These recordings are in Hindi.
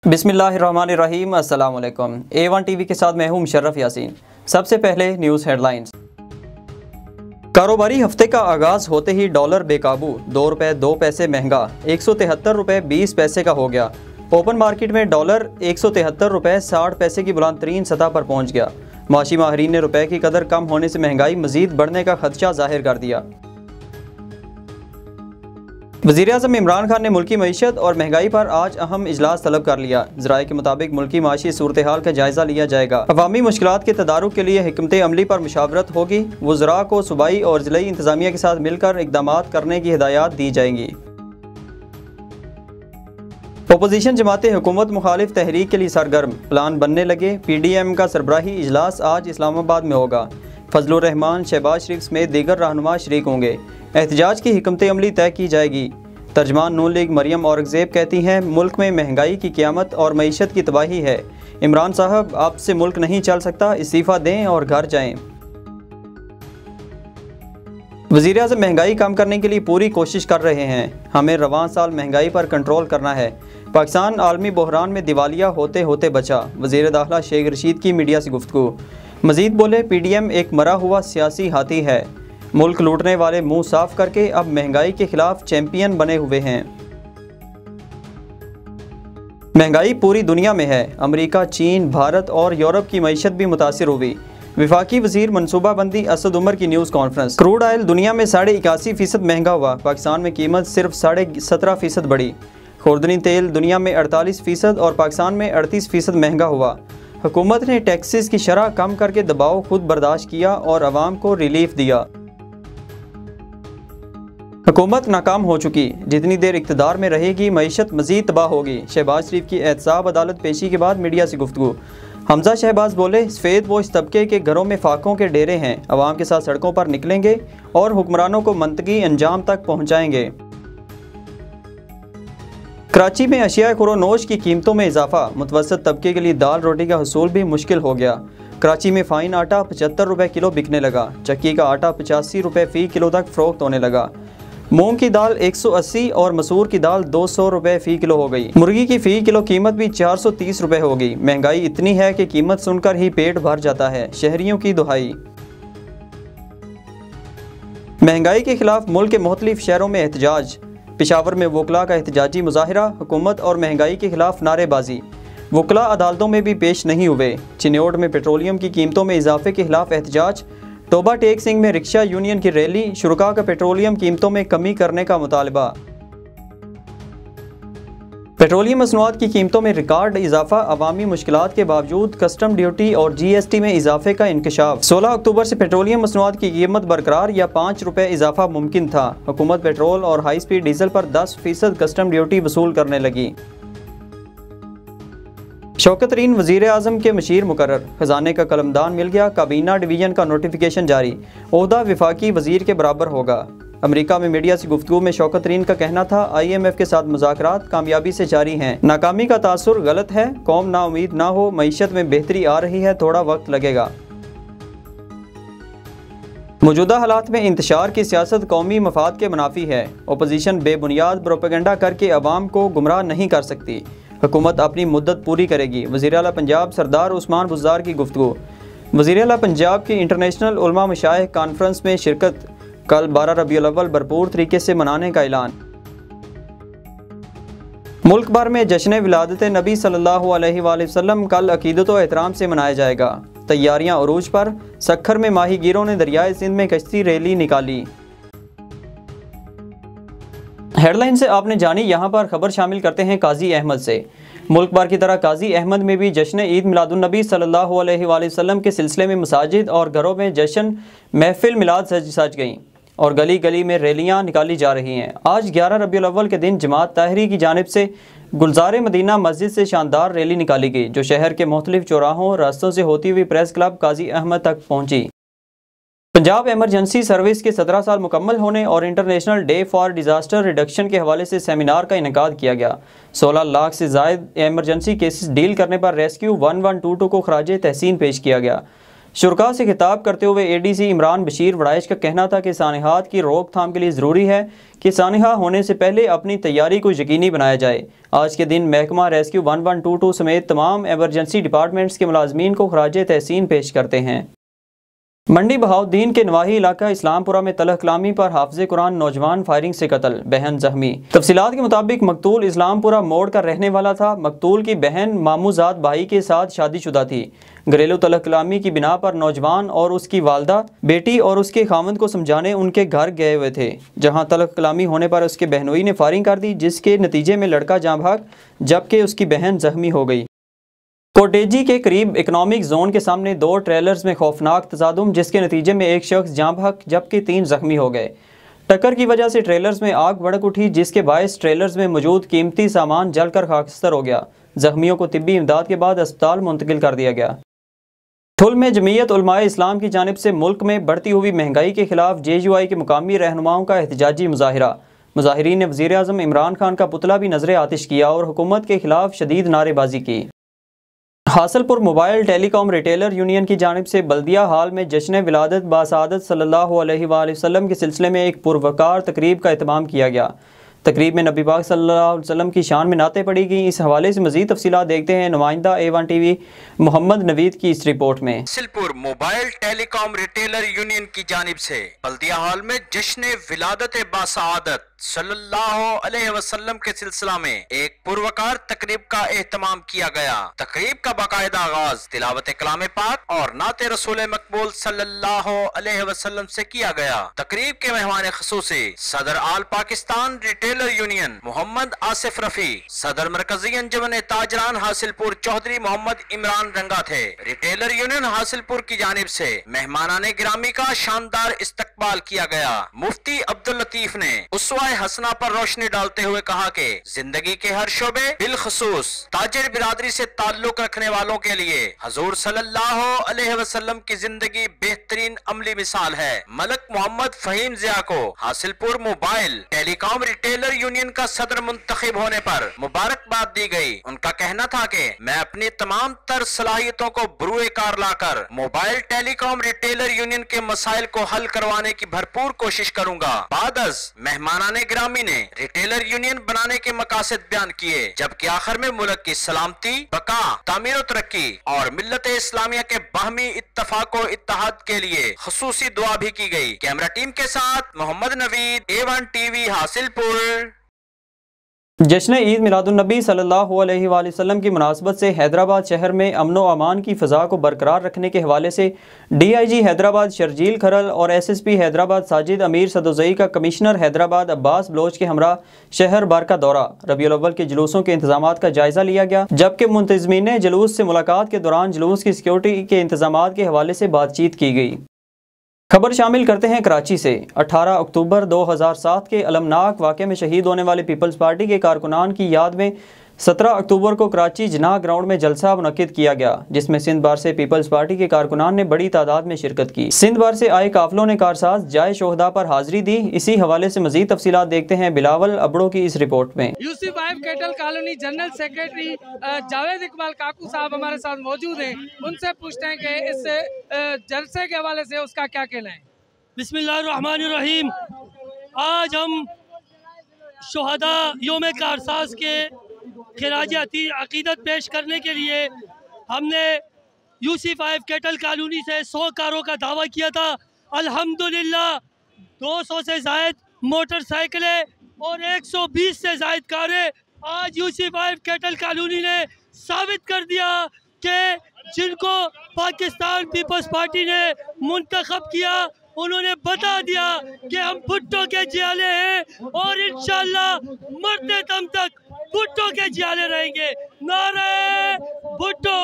बिस्मिल्लाहिर्रहमानिर्रहीम। अस्सलाम वालेकुम। A1 टीवी के साथ मैं हूं मुशर्रफ यासीन। सबसे पहले न्यूज़ हेडलाइंस। कारोबारी हफ्ते का आगाज़ होते ही डॉलर बेकाबू, 2 रुपये 2 पैसे महंगा, 173 रुपये 20 पैसे का हो गया। ओपन मार्केट में डॉलर 173 रुपये 60 पैसे की बुलंद तरीन सतह पर पहुँच गया। माशी माहरीन ने रुपये की कदर कम होने से महंगाई मजीद बढ़ने का खदशा जाहिर कर दिया। वज़ीर-ए-आज़म इमरान खान ने मुल्की मईशत और महंगाई पर आज अहम इजलास तलब कर लिया। ज़राए के मुताबिक मुल्की माशी सूरत हाल का जायज़ा लिया जाएगा। अवामी मुश्किलात के तदारुक के लिए हिकमत अमली पर मुशावरत होगी। वज़रा को सूबाई और ज़िलाई इंतज़ामिया के साथ मिलकर इक़दामात करने की हिदायत दी जाएंगी। अपोजिशन जमातें हुकूमत मुखालिफ तहरीक के लिए सरगर्म, प्लान बनने लगे। PDM का सरबराही इजलास आज इस्लामाबाद में होगा। फजलुर रहमान, शहबाज शरीफ समेत दीगर रहनुमा शरीक होंगे। एहतजाज की हिकमत अमली तय की जाएगी। तर्जमान नून लीग मरियम औरंगज़ेब कहती हैं, मुल्क में महंगाई की क़यामत और मईशत की तबाही है। इमरान साहब, आपसे मुल्क नहीं चल सकता, इस्तीफ़ा दें और घर जाएं। वज़ीर-ए-आज़म महंगाई कम करने के लिए पूरी कोशिश कर रहे हैं। हमें रवां साल महंगाई पर कंट्रोल करना है। पाकिस्तान आलमी बहरान में दिवालिया होते होते बचा। वज़ीर दाखिला शेख रशीद की मीडिया से गुफ्तगू। मज़ीद बोले, PDM एक मरा हुआ सियासी हाथी है। मुल्क लूटने वाले मुंह साफ करके अब महंगाई के खिलाफ चैंपियन बने हुए हैं। महंगाई पूरी दुनिया में है। अमेरिका, चीन, भारत और यूरोप की मईशत भी मुतासिर हुई। विफाकी वजीर मनसूबाबंदी असद उमर की न्यूज़ कॉन्फ्रेंस। क्रूड ऑयल दुनिया में 81.5% महंगा हुआ। पाकिस्तान में कीमत सिर्फ 17.5% बढ़ी। खुर्दनी तेल दुनिया में 48% और पाकिस्तान में 38% महंगा हुआ। हुकूमत ने टैक्सेस की शरह कम करके दबाव खुद बर्दाश्त किया और आवाम को रिलीफ दिया। हुकूमत नाकाम हो चुकी, जितनी देर इक़्तिदार में रहेगी मईशत मज़ीद तबाह होगी। शहबाज शरीफ की एहतसाब अदालत पेशी के बाद मीडिया से गुफ्तगू। हमजा शहबाज बोले, सफ़ेद पोश तबके के घरों में फाकों के डेरे हैं। अवाम के साथ सड़कों पर निकलेंगे और हुक्मरानों को मंतकी अंजाम तक पहुँचाएंगे। कराची में अशिया खुरोनोश की कीमतों में इजाफा। मुतवसत तबके के लिए दाल रोटी का हसूल भी मुश्किल हो गया। कराची में फ़ाइन आटा 75 रुपये किलो बिकने लगा। चक्की का आटा 85 रुपये फ़ी किलो तक फ़रोख्त होने लगा। मूंग की दाल 180 और मसूर की दाल 200 रुपये फ़ी किलो हो गई। मुर्गी की फ़ी किलो कीमत भी 430 रुपये हो गई। महंगाई इतनी है कि कीमत सुनकर ही पेट भर जाता है। शहरियों की दुहाई। महंगाई के खिलाफ मुल्क के मुख्तलिफ शहरों में एहतजाज। पेशावर में वकला का एहतजाजी मुजाहिरा। हुकूमत और महंगाई के खिलाफ नारेबाजी। वकला अदालतों में भी पेश नहीं हुए। चिन्योट में पेट्रोलियम की कीमतों में इजाफे के खिलाफ एहतजाज। टोबा टेक सिंह में रिक्शा यूनियन की रैली। शुरका का पेट्रोलियम कीमतों में कमी करने का मुतालबा। पेट्रोलियम मसनूआत की कीमतों में रिकॉर्ड इजाफा। अवामी मुश्किलात के बावजूद कस्टम ड्यूटी और GST में इजाफे का इंकशाफ। 16 अक्टूबर से पेट्रोलियम मसनूआत की कीमत बरकरार या 5 रुपये इजाफा मुमकिन था। हुकूमत पेट्रोल और हाई स्पीड डीजल पर 10% कस्टम ड्यूटी वसूल करने लगी। शौकत तरीन वज़ीर-ए-आज़म के मशीर मुकर्रर। खजाने का कलमदान मिल गया। काबीना डिवीजन का नोटिफिकेशन जारी। ओहदा विफाकी वजीर के बराबर होगा। अमेरिका में मीडिया से गुफ्तगू में शौकत तरीन का कहना था, IMF के साथ मुज़ाकरात कामयाबी से जारी हैं। नाकामी का तासुर गलत है। कौम नाउमीद ना हो। मईशत में बेहतरी आ रही है, थोड़ा वक्त लगेगा। मौजूदा हालात में इंतशार की सियासत कौमी मफाद के मुनाफी है। अपोजिशन बेबुनियाद प्रोपेगेंडा करके अवाम को गुमराह नहीं कर सकती। हुकूमत अपनी मुद्दत पूरी करेगी। वज़ीर आला पंजाब सरदार उस्मान बुज़दार की गुफ्तगू। वज़ीर आला पंजाब की इंटरनेशनल उलमा मशाइख कॉन्फ्रेंस में शिरकत। कल 12 रबीउल अव्वल भरपूर तरीके से मनाने का ऐलान। मुल्क भर में जश्न विलादत नबी सल्लल्लाहु अलैहि वसल्लम कल अकीदत व एहतराम से मनाया जाएगा। तैयारियां अरूज पर। सक्खर में माहीगीरों ने दरियाए सिंध में कश्ती रैली निकाली। हेडलाइन से आपने जानी। यहाँ पर खबर शामिल करते हैं काजी अहमद से। मुल्क भर की तरह काजी अहमद में भी जश्न ईद मिलादुन्नबी सल्लल्लाहु अलैहि वसल्लम के सिलसिले में मसाजिद और घरों में जश्न महफिल मिलाद सज गईं और गली गली में रैलियाँ निकाली जा रही हैं। आज 11 रबीउल अव्वल के दिन जमात ताहरी की जानिब से गुलजार मदीना मस्जिद से शानदार रैली निकाली गई, जो शहर के मुख्तलिफ चौराहों रास्तों से होती हुई प्रेस क्लब काजी अहमद तक पहुँची। पंजाब एमरजेंसी सर्विस के 17 साल मुकम्मल होने और international day for disaster reduction के हवाले से सेमिनार का इनेकाद किया गया। 16 लाख से ज़ायद एमरजेंसी केसेस डील करने पर रेस्क्यू 1122 को खराज तहसीन पेश किया गया। शुरका से खिताब करते हुए ADC इमरान बशीर वड़ाइश का कहना था कि सानहात की रोकथाम के लिए ज़रूरी है कि सानहा होने से पहले अपनी तैयारी को यकीनी बनाया जाए। आज के दिन महकमा रेस्क्यू 1122 समेत तमाम एमरजेंसी डिपार्टमेंट्स के मुलाजमीन को खराज तहसीन पेश करते हैं। मंडी बहाउद्दीन के नवाही इलाका इस्लामपुरा में तलह कलामी पर हाफिज़ कुरान नौजवान फायरिंग से कत्ल, बहन जख्मी। तफसीलात के मुताबिक मकतूल इस्लामपुरा मोड़ का रहने वाला था। मकतूल की बहन मामूजात भाई के साथ शादीशुदा थी। घरेलू तलह कलामी की बिना पर नौजवान और उसकी वालदा बेटी और उसके खामंद को समझाने उनके घर गए हुए थे, जहाँ तलह कलामी होने पर उसके बहनोई ने फायरिंग कर दी, जिसके नतीजे में लड़का जाँ भाग जबकि उसकी बहन जख्मी हो गई। कोटेजी के करीब इकनॉमिक जोन के सामने 2 ट्रेलर्स में खौफनाक तसादुम, जिसके नतीजे में एक शख्स जाँ भाग जबकि 3 जख्मी हो गए। टक्कर की वजह से ट्रेलर्स में आग भड़क उठी, जिसके बायस ट्रेलर्स में मौजूद कीमती सामान जलकर खाकस्तर हो गया। जख्मियों को तिब्बी इमदाद के बाद अस्पताल मुंतकिल कर दिया गया। ठुल में जमीयत उलमाए इस्लाम की जानिब से मुल्क में बढ़ती हुई महंगाई के खिलाफ JUI के मुकामी रहनुमाओं का एहतजाजी मुजाहिरा। मुजाहिरीन ने वज़ीर आज़म इमरान खान का पुतला भी नजर आतिश किया और हुकूमत के खिलाफ शदीद नारेबाजी की। Hasilpur mobile telecom retailer union की जानिब से बल्दिया हाल में जश्न विलादत बासादत सल्लल्लाहु अलैहि वसल्लम के सिलसिले में एक पुरवकार तकरीब का एहतमाम किया गया। तकरीब में नबी पाक सल्लल्लाहु अलैहि वसल्लम की शान में नाते पड़ी गई। इस हवाले से मज़ीद तफसीलात देखते हैं नुमाइंदा A1 TV मोहम्मद नवीद की इस रिपोर्ट में। Hasilpur mobile telecom retailer union की जानिब से बल्दिया हाल में जश्न विलादत बासादत सल्लल्लाहु अलैहि वसल्लम के सिलसिला में एक पुरवकार तकरीब का एहतमाम किया गया। तकरीब का बाकायदा आगाज तिलावत कलाम पाक और नाते रसूल मकबूल सल्लल्लाहु अलैहि वसल्लम से किया गया। तकरीब के मेहमान खुसूसी सदर आल पाकिस्तान रिटेलर यूनियन मोहम्मद आसिफ रफी, सदर मरकजी अंजुमन ताजरान हासिलपुर चौधरी मोहम्मद इमरान रंगा थे। रिटेलर यूनियन हासिलपुर की जानिब से मेहमानाने गिरामी का शानदार इस्तकबाल किया गया। मुफ्ती अब्दुल लतीफ ने उसवा हसना पर रोशनी डालते हुए कहा कि जिंदगी के हर शोबे बिलखसूस ताजिर बिरादरी से ताल्लुक रखने वालों के लिए हजूर सल्लल्लाहु अलैहि वसल्लम की जिंदगी बेहतरीन अमली मिसाल है। मलक मोहम्मद फहीम जिया को Hasilpur mobile telecom retailer union का सदर मुंतखब होने पर मुबारकबाद दी गई। उनका कहना था कि मैं अपनी तमाम तर सलाहियतों को बरूए कार लाकर मोबाइल टेलीकॉम रिटेलर यूनियन के मसाइल को हल करवाने की भरपूर कोशिश करूंगा। बादस मेहमानाने ग्रामी ने रिटेलर यूनियन बनाने के मकासद बयान किए, जबकि आखिर में मुल्क की सलामती, बका, तामीर और तरक्की और मिल्लत इस्लामिया के बाहमी इत्तफाक और इत्तेहाद के लिए खुसूसी दुआ भी की गई। कैमरा टीम के साथ मोहम्मद नवीद, A1 TV हासिलपुर। जश्न ईद मिलादुन्नबी सल्लल्लाहु अलैहि वसल्लम की मुनासबत से हैदराबाद शहर में अमन व अमान की फ़ज़ा को बरकरार रखने के हवाले से DIG हैदराबाद शर्जील खरल और SSP हैदराबाद साजिद अमीर सदोज़ई का कमिश्नर हैदराबाद अब्बास बलोच के हमरा शहर भर का दौरा। रबीउल अव्वल के जुलूसों के इंतजामात का जायज़ा लिया गया, जबकि मुंतज़मीन जुलूस से मुलाकात के दौरान जुलूस की सिक्योरिटी के इंतजामात के हवाले से बातचीत की गई। खबर शामिल करते हैं कराची से। 18 अक्टूबर 2007 के अलमनाक वाक़े में शहीद होने वाले पीपल्स पार्टी के कारकुनान की याद में 17 अक्टूबर को कराची जिनाह ग्राउंड में जलसा मुनक्किद किया गया, जिसमें सिंध बार से पीपल्स पार्टी के कारकुनान ने बड़ी तादाद में शिरकत की। सिंध बार से आए काफिलों ने कारसाज जाए शोहदा पर हाजिरी दी। इसी हवाले से मजीद तफसीलात देखते हैं बिलावल अबड़ो की इस रिपोर्ट में। UC5 cattle colony general secretary Javed Iqbal Kaku साहब हमारे साथ मौजूद हैं। उनसे पूछते हैं कि इस जलसे के हवाले से उसका क्या कहना है। बिस्मिल्लाहिर्रहमानिर्रहीम। आज हम शोहदा योम कारसाज के खिराज अकीदत पेश करने के लिए हमने UC5 कैटल कॉलोनी से 100 कारों का दावा किया था। अल्हम्दुलिल्लाह 200 से ज़ायद मोटरसाइकिलें और 120 से ज़ायद कारें आज UC5 कैटल कॉलोनी ने साबित कर दिया कि जिनको पाकिस्तान पीपल्स पार्टी ने मुंतखब किया उन्होंने बता दिया कि हम भुट्टो के जियाले हैं और इंशाल्लाह मरते दम तक भुट्टो के जियाले रहेंगे। नारे भुट्टो।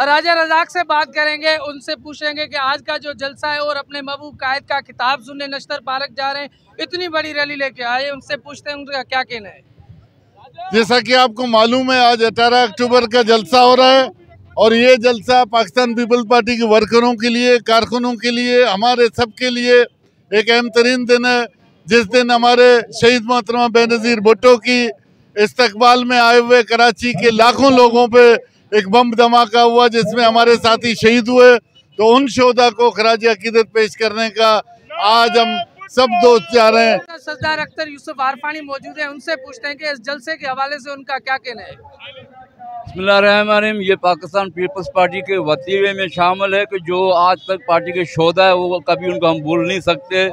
राजा रजाक से बात करेंगे, उनसे पूछेंगे कि आज का जो जलसा है और अपने महबूब कायद का किताब सुनने नश्तर पार्क जा रहे हैं, इतनी बड़ी रैली लेके आए, उनसे पूछते हैं उनका क्या कहना है। जैसा कि आपको मालूम है आज 18 अक्टूबर का जलसा हो रहा है और ये जलसा पाकिस्तान पीपल्स पार्टी के वर्करों के लिए, कारकुनों के लिए, हमारे सब के लिए एक अहम तरीन दिन है, जिस दिन हमारे शहीद मोहतरमा बेनज़ीर भुट्टो की इस्तकबाल में आए हुए कराची के लाखों लोगों पे एक बम धमाका हुआ जिसमें हमारे साथी शहीद हुए। तो उन शोधा को खराज अकीदत पेश करने का आज हम सब दोस्त जा रहे हैं। सरदार अख्तर यूसुफ आरफानी मौजूद हैं, उनसे पूछते हैं कि इस जलसे के हवाले से उनका क्या कहना है। बिस्मिल्लाहिर्रहमानिर्रहीम। ये पाकिस्तान पीपल्स पार्टी के वतीरे में शामिल है कि जो आज तक पार्टी के शोधा है वो कभी उनको हम भूल नहीं सकते।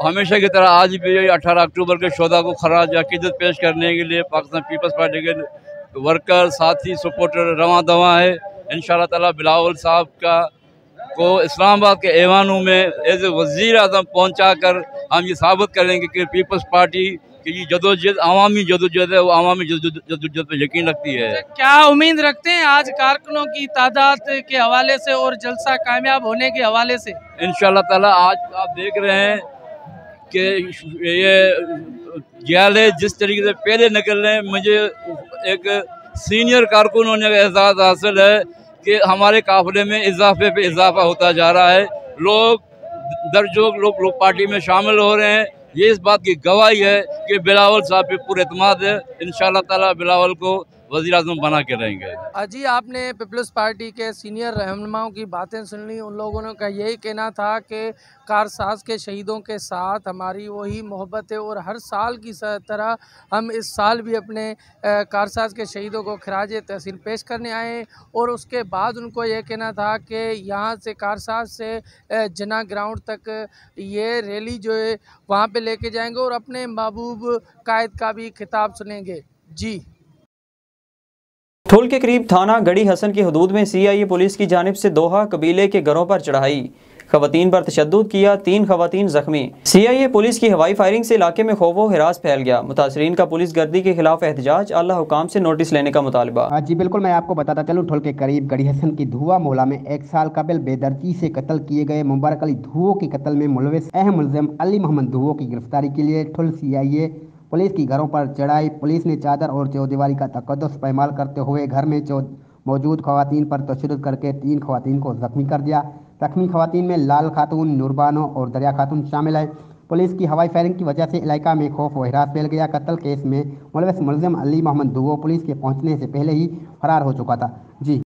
हमेशा की तरह आज भी 18 अक्टूबर के शोधा को खराज अकीदत पेश करने के लिए पाकिस्तान पीपल्स पार्टी के वर्कर साथी सपोर्टर रवां दवा है। इंशाअल्लाह ताला बिलावल साहब को इस्लामाबाद के ऐवानों में एज ए वज़ीर आज़म पहुँचा कर हम ये साबित करेंगे कि पीपल्स पार्टी की जदोजहद अवामी जदोजहद है, वो अवामी जदोजहद पर यकीन रखती है। क्या उम्मीद रखते हैं आज कारकुनों की तादाद के हवाले से और जलसा कामयाब होने के हवाले से? इंशाअल्लाह ताला आज आप देख रहे हैं कि ये जियाले जिस तरीके से पहले निकल रहे हैं, मुझे एक सीनियर कारकुनों ने एहसास हासिल है कि हमारे काफिले में इजाफे पे इजाफा होता जा रहा है। लोग दर्जों लोग पार्टी में शामिल हो रहे हैं। ये इस बात की गवाही है कि बिलावल साहब पे पूरे एतमाद है। इंशाअल्लाह ताला बिलावल को वज़ीर आज़म बना के रहेंगे। जी, आपने पीपल्स पार्टी के सीनियर रहनुमाओं की बातें सुन ली। उन लोगों का यही कहना था कि कारसाज के शहीदों के साथ हमारी वही मोहब्बत है और हर साल की तरह हम इस साल भी अपने कारसाज के शहीदों को खराज तहसीन पेश करने आए। और उसके बाद उनको ये कहना था कि यहाँ से कारसाज से जना ग्राउंड तक ये रैली जो है वहाँ पे लेके जाएंगे और अपने महबूब कायद का भी खिताब सुनेंगे। जी। ठुल के करीब थाना गढ़ी हसन की हदूद में CIA पुलिस की जानिब से दोहा कबीले के घरों पर चढ़ाई, खवातीन पर तशद्दुद किया, 3 खवातीन जख्मी। CIA पुलिस की हवाई फायरिंग से इलाके में खौफ व हिरास फैल गया। मुतासरीन का पुलिस गर्दी के खिलाफ एहतजाज, आला हुकाम से नोटिस लेने का मुतालबा। जी बिल्कुल, मैं आपको बताता चलूँ, ठुल के करीब गढ़ी हसन की धुआ मोला में 1 साल कबल बेदर्जी से कत्ल किए गए मुबारक अली धुओ के कत्ल में मुलविस अहम मुलजिम अली मोहम्मद धुओ की गिरफ्तारी के लिए ठुल CIA पुलिस की घरों पर चढ़ाई। पुलिस ने चादर और चौदीवारी का तकद्दुस पैमाल करते हुए घर में मौजूद खवातीन पर तशद्दुद करके 3 खवातीन को जख्मी कर दिया। जख्मी खवातीन में लाल खातून, नूरबानो और दरिया खातून शामिल है। पुलिस की हवाई फायरिंग की वजह से इलाका में खौफ व हिरास फैल गया। कत्ल केस में मुलविस मुलजिम अली मोहम्मद धुओ पुलिस के पहुंचने से पहले ही फरार हो चुका था। जी।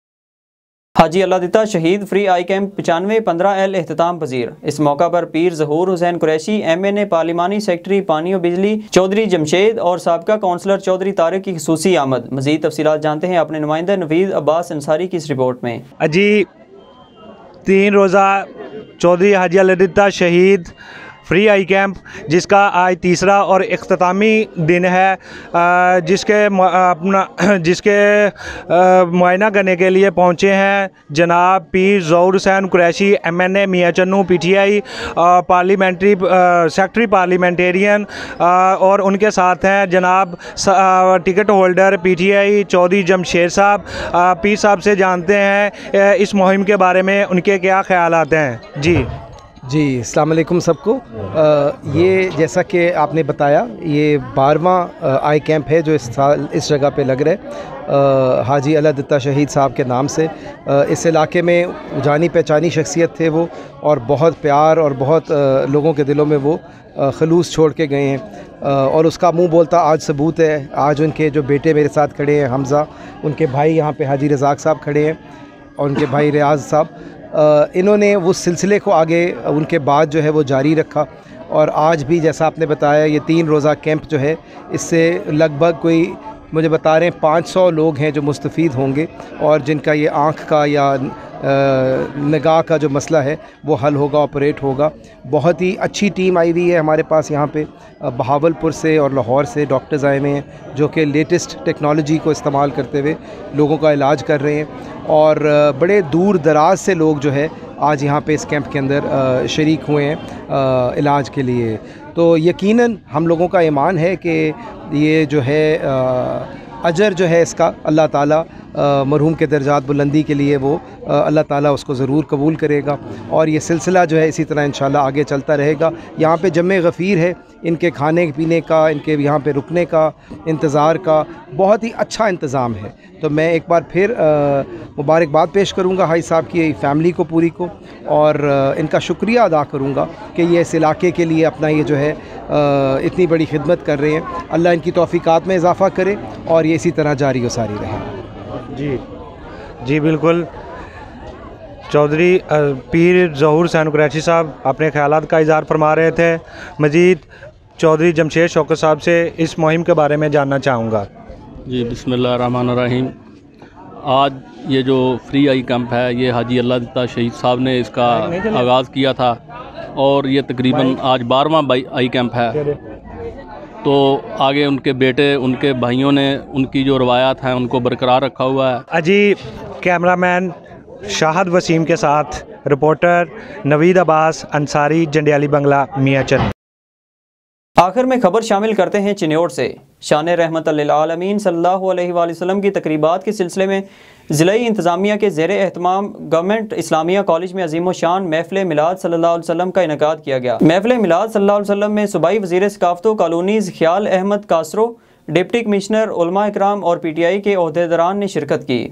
हाजी अल्लादिता शहीद फ्री आई कैंप 95-15L एहतताम पजीर। इस मौका पर पीर ज़हूर हुसैन कुरैशी, MNA पार्लिमानी सेक्रेटरी पानी और बिजली चौधरी जमशेद और साबका काउंसलर चौधरी तारिक की खुसूसी आमद। मज़ीद तफसीलात जानते हैं अपने नुमाइंदा नवीद अब्बास अंसारी की इस रिपोर्ट में। जी, 3 रोज़ा चौधरी हाजी अल्लादिता शहीद फ्री आई कैंप, जिसका आज तीसरा और इख्तितामी दिन है, जिसके मुआयना करने के लिए पहुंचे हैं जनाब पीर ज़हूर Hussain Qureshi, MNA Mian Channu PTI parliamentary secretary parliamentarian, और उनके साथ हैं जनाब ticket holder PTI Chaudhry Jamshed साहब। पीर साहब से जानते हैं इस मुहिम के बारे में उनके क्या ख्यालात हैं। जी अस्सलाम वालेकुम सबको। ये जैसा कि आपने बताया, ये 12वां आई कैंप है जो इस साल इस जगह पे लग रहा है हाजी अल्लादिता शहीद साहब के नाम से। इस इलाके में जानी पहचानी शख्सियत थे वो, और बहुत प्यार और बहुत लोगों के दिलों में वो खलूस छोड़ के गए हैं, और उसका मुंह बोलता आज सबूत है। आज उनके जो बेटे मेरे साथ खड़े हैं हमज़ा, उनके भाई यहाँ पे हाजी रज़ाक साहब खड़े हैं, और उनके भाई रियाज साहब, इन्होंने उस सिलसिले को आगे उनके बाद जो है वो जारी रखा। और आज भी जैसा आपने बताया, ये 3 रोज़ा कैंप जो है, इससे लगभग कोई मुझे बता रहे हैं 500 लोग हैं जो मुस्तफ़ीद होंगे, और जिनका ये आँख का या निगाह का जो मसला है वो हल होगा, ऑपरेट होगा। बहुत ही अच्छी टीम आई हुई है हमारे पास यहाँ पे, बहावलपुर से और लाहौर से डॉक्टर्स आए हुए हैं जो कि लेटेस्ट टेक्नोलॉजी को इस्तेमाल करते हुए लोगों का इलाज कर रहे हैं, और बड़े दूर दराज से लोग जो है आज यहाँ पे इस कैंप के अंदर शरीक हुए हैं इलाज के लिए। तो यकीनन हम लोगों का ईमान है कि ये जो है अजर जो है इसका अल्लाह ताला मरहूम के दर्जात बुलंदी के लिए वो अल्लाह ताला उसको ज़रूर कबूल करेगा, और ये सिलसिला जो है इसी तरह इंशाल्लाह आगे चलता रहेगा। यहाँ पे जमे गफ़ीर है, इनके खाने पीने का, इनके यहाँ पे रुकने का, इंतज़ार का बहुत ही अच्छा इंतज़ाम है। तो मैं एक बार फिर मुबारकबाद पेश करूँगा हाई साहब की फ़ैमिली को पूरी को, और इनका शुक्रिया अदा करूँगा कि ये इस इलाके के लिए अपना ये जो है इतनी बड़ी खिदमत कर रहे हैं। अल्लाह इनकी तौफ़ीक़ात में इजाफ़ा करे और ये इसी तरह जारी व सारी रहे। जी बिल्कुल। चौधरी पीर ज़हूर हुसैन कुरैशी साहब अपने ख्यालात का इज़हार फरमा रहे थे। मज़ीद चौधरी जमशेद शौकत साहब से इस मुहिम के बारे में जानना चाहूँगा। जी बिस्मिल्लाहिर्रहमानिर्रहीम। आज ये जो फ्री आई कैंप है ये हाजी अल्लाह शहीद साहब ने इसका आगाज़ किया था और ये तकरीबन आज 12वां आई कैंप है। तो आगे उनके बेटे उनके भाइयों ने उनकी जो रवायात हैं उनको बरकरार रखा हुआ है। अजी कैमरामैन शाहद वसीम के साथ रिपोर्टर नवीद अब्बास अंसारी, जंडियाली बंगला, मियाँचंद। आखिर में खबर शामिल करते हैं चिन्योट से। शान रहमतुल लिल आलमीन सल्लल्लाहु अलैहि वसल्लम की तकरीबात के सिलसिले में ज़िलाई इंतज़ामिया के ज़ेर एहतमाम गवर्नमेंट इस्लामिया कॉलेज में अजीम शान महफ़िल मिलाद सल्लल्लाहु अलैहि वसल्लम का इनेकाद किया गया। महफ़िल मिलाद सल्लल्लाहु अलैहि वसल्लम में सूबाई वज़ीर सकाफ़त कॉलोनीज़ ख्याल अहमद कासरो, डिप्टी कमिश्नर उलमा इकराम और PTI के ओहदेदारान ने शिरकत की।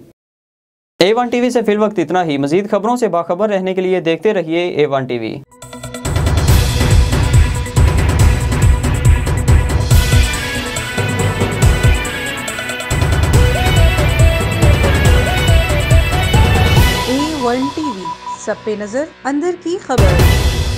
A1 TV से फिलवक्त इतना ही। मज़ीद खबरों से बाखबर रहने के लिए देखते रहिए A1 TV। A1 TV, सब पे नजर, अंदर की खबर।